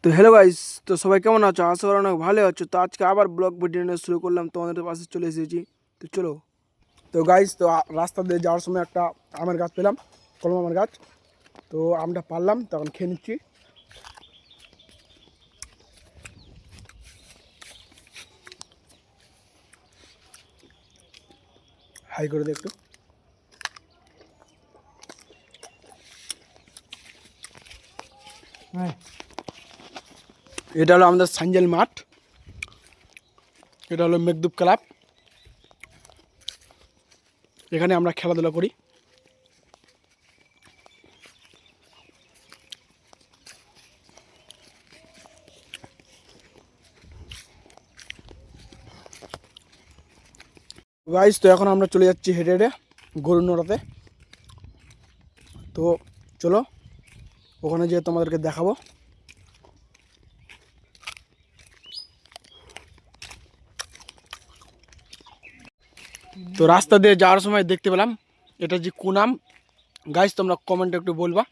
তো hello guys, তো সবাই কেমন আছো? আশা করি অনেক ভালো আছো। তো আজকে আবার ব্লগ ভিডিও নিয়ে শুরু করলাম, তোমাদের পাশে চলে এসেছি। তো চলো। তো গাইস, তো রাস্তা দিয়ে যাওয়ার সময় একটা আমের গাছ পেলাম, কলম আমের গাছ। তো আমটা পারলাম, তখন খেয়ে নিচ্ছি। হাই করে দে একটু। এটা হলো আমাদের সাঞ্জেল মাঠ, এটা হলো মেঘদুপ ক্লাব। এখানে আমরা খেলাধুলা করি। গাইস, তো এখন আমরা চলে যাচ্ছি হেঁটে হেঁটে গরুর নড়াতে। তো চলো, ওখানে যেয়ে তোমাদেরকে দেখাবো। তো রাস্তা দিয়ে যাওয়ার সময় দেখতে পেলাম এটা যে কোন আম। গাইস, তোমরা কমেন্টে একটু বলবা।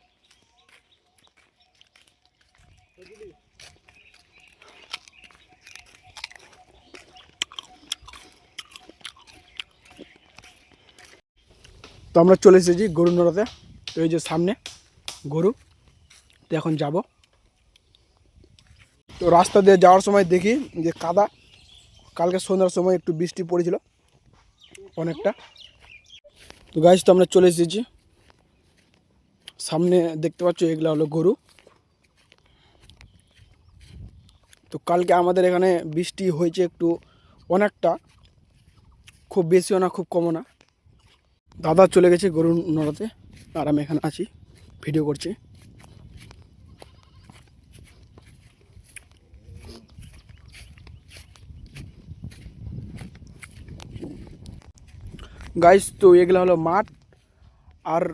তো আমরা চলে এসেছি গরু নড়াতে। তো এই যে সামনে গরু, তো এখন যাব। তো রাস্তা দিয়ে যাওয়ার সময় দেখি যে কাদা, কালকে সন্ধ্যার সময় একটু বৃষ্টি পড়েছিল অনেকটা। তো গাইস, তো আমরা চলে এসেছি সামনে, দেখতে পাচ্ছ এগুলো হলো গরু। তো কালকে আমাদের এখানে বৃষ্টি হয়েছে একটু, অনেকটা, খুব বেশিও না খুব কমও না। দাদা চলে গেছে গরু নড়াতে, আর আমি এখানে আছি, ভিডিও করছি। গাইস, তো এগুলো হলো মাঠ, আর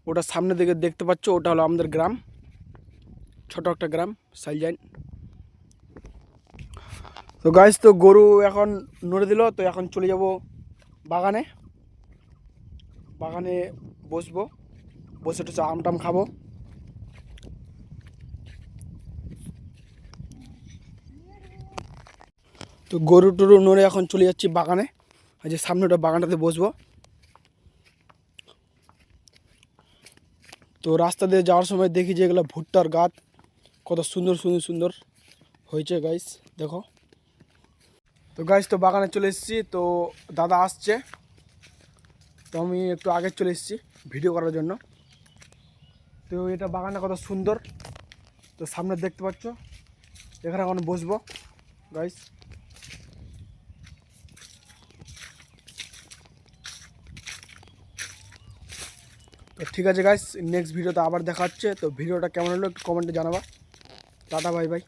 ওটা সামনে দিকে দেখতে পাচ্ছ ওটা হলো আমাদের গ্রাম, ছোট একটা গ্রাম সাইলজাইন। তো গাইস, তো গরু এখন নড়ে দিল, তো এখন চলে যাব বাগানে। বাগানে বসবো, বসে টসে আম টাম খাবো। তো গরু টরু নড়ে এখন চলে যাচ্ছি বাগানে, আর যে সামনে ওটা বাগানটাতে বসবো। তো রাস্তা দিয়ে যাওয়ার সময় দেখি যে এগুলো ভুট্টার গাছ, কত সুন্দর সুন্দর সুন্দর হয়েছে গাইস, দেখো। তো গাইস, তো বাগানে চলে এসেছি। তো দাদা আসছে, তো আমি একটু আগে চলে এসেছি ভিডিও করার জন্য। তো এটা বাগানটা কত সুন্দর, তো সামনে দেখতে পাচ্ছ, এখানে এখন বসবো গাইস। তো ঠিক আছে গাইস, নেক্সট ভিডিওতে আবার দেখা হচ্ছে। তো ভিডিওটা কেমন হলো একটু কমেন্টে জানাবা। Tata, bye bye.